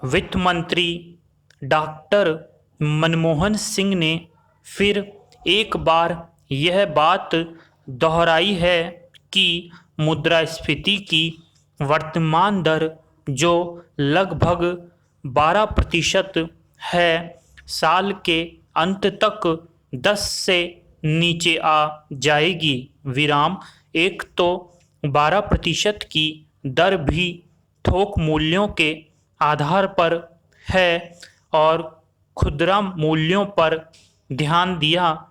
वित्त मंत्री डॉक्टर मनमोहन सिंह ने फिर एक बार यह बात दोहराई है कि मुद्रास्फीति की वर्तमान दर जो लगभग 12% है, साल के अंत तक 10 से नीचे आ जाएगी। विराम। एक तो 12% की दर भी थोक मूल्यों के आधार पर है और खुदरा मूल्यों पर ध्यान दिया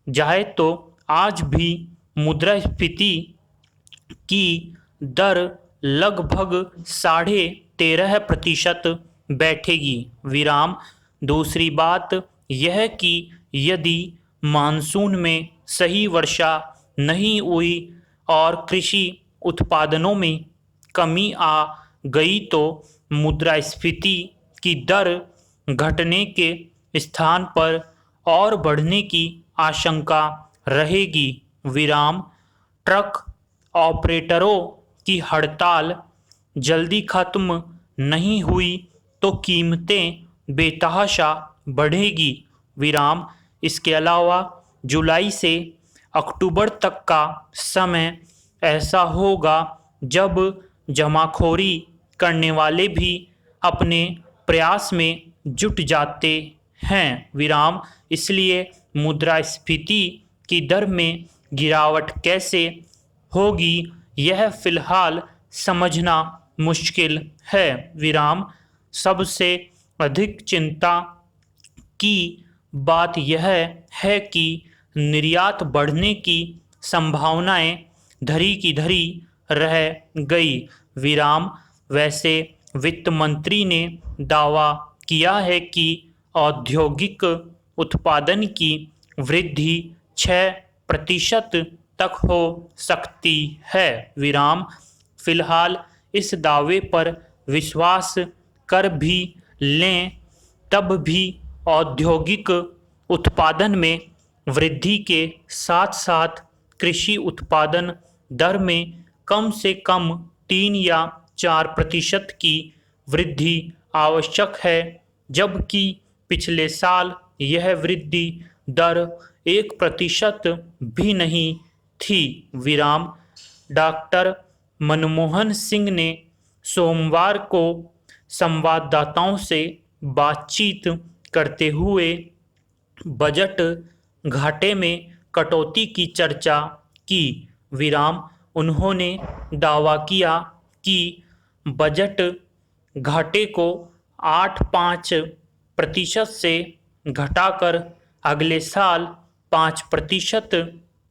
जाए तो आज भी मुद्रास्फीति की दर लगभग 13.5% बैठेगी। विराम। दूसरी बात यह कि यदि मानसून में सही वर्षा नहीं हुई और कृषि उत्पादनों में कमी आ गई तो मुद्रास्फीति की दर घटने के स्थान पर और बढ़ने की आशंका रहेगी। विराम। ट्रक ऑपरेटरों की हड़ताल जल्दी खत्म नहीं हुई तो कीमतें बेतहाशा बढ़ेगी। विराम। इसके अलावा जुलाई से अक्टूबर तक का समय ऐसा होगा जब जमाखोरी करने वाले भी अपने प्रयास में जुट जाते हैं। विराम। इसलिए मुद्रास्फीति की दर में गिरावट कैसे होगी यह फिलहाल समझना मुश्किल है। विराम। सबसे अधिक चिंता की बात यह है कि निर्यात बढ़ने की संभावनाएं धरी की धरी रह गई। विराम। वैसे वित्त मंत्री ने दावा किया है कि औद्योगिक उत्पादन की वृद्धि 6% तक हो सकती है। विराम। फिलहाल इस दावे पर विश्वास कर भी लें तब भी औद्योगिक उत्पादन में वृद्धि के साथ साथ कृषि उत्पादन दर में कम से कम 3 या 4% की वृद्धि आवश्यक है, जबकि पिछले साल यह वृद्धि दर 1% भी नहीं थी। विराम। डॉक्टर मनमोहन सिंह ने सोमवार को संवाददाताओं से बातचीत करते हुए बजट घाटे में कटौती की चर्चा की। विराम। उन्होंने दावा किया कि बजट घाटे को 8.5% से घटाकर अगले साल 5%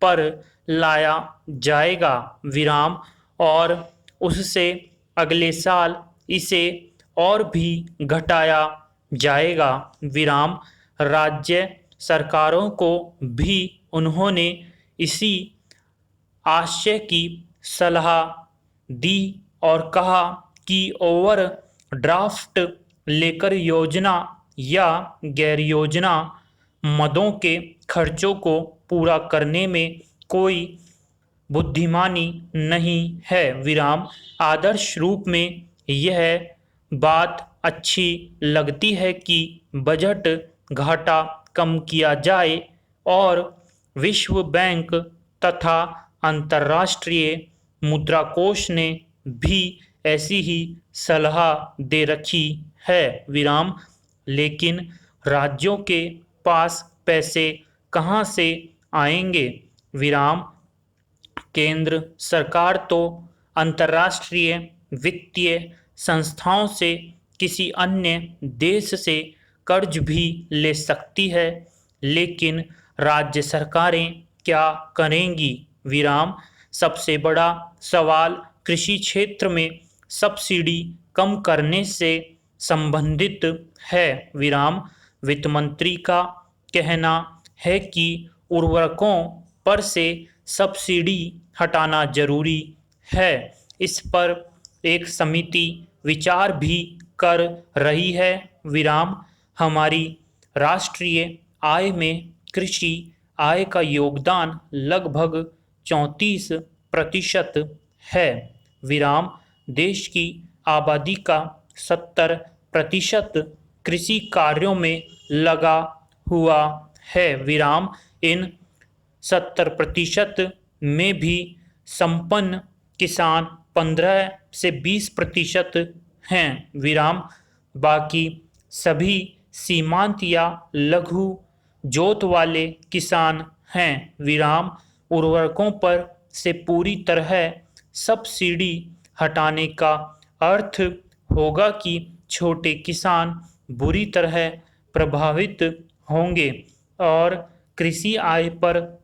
पर लाया जाएगा। विराम। और उससे अगले साल इसे और भी घटाया जाएगा। विराम। राज्य सरकारों को भी उन्होंने इसी आशय की सलाह दी और कहा कि ओवर ड्राफ्ट लेकर योजना या गैर योजना मदों के खर्चों को पूरा करने में कोई बुद्धिमानी नहीं है। विराम। आदर्श रूप में यह बात अच्छी लगती है कि बजट घाटा कम किया जाए और विश्व बैंक तथा अंतर्राष्ट्रीय मुद्रा कोष ने भी ऐसी ही सलाह दे रखी है। विराम। लेकिन राज्यों के पास पैसे कहां से आएंगे? विराम। केंद्र सरकार तो अंतर्राष्ट्रीय वित्तीय संस्थाओं से किसी अन्य देश से कर्ज भी ले सकती है, लेकिन राज्य सरकारें क्या करेंगी? विराम। सबसे बड़ा सवाल कृषि क्षेत्र में सब्सिडी कम करने से संबंधित है। विराम। वित्त मंत्री का कहना है कि उर्वरकों पर से सब्सिडी हटाना जरूरी है। इस पर एक समिति विचार भी कर रही है। विराम। हमारी राष्ट्रीय आय में कृषि आय का योगदान लगभग 34% है। विराम। देश की आबादी का 70 प्रतिशत कृषि कार्यों में लगा हुआ है विराम। इन 70% में भी संपन्न किसान 15 से 20% हैं विराम। बाकी सभी सीमांत या लघु जोत वाले किसान हैं विराम। उर्वरकों पर से पूरी तरह सब्सिडी हटाने का अर्थ होगा कि छोटे किसान बुरी तरह प्रभावित होंगे और कृषि आय पर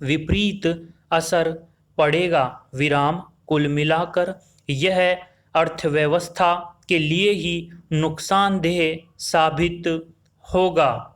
विपरीत असर पड़ेगा विराम। कुल मिलाकर यह अर्थव्यवस्था के लिए ही नुकसानदेह साबित होगा।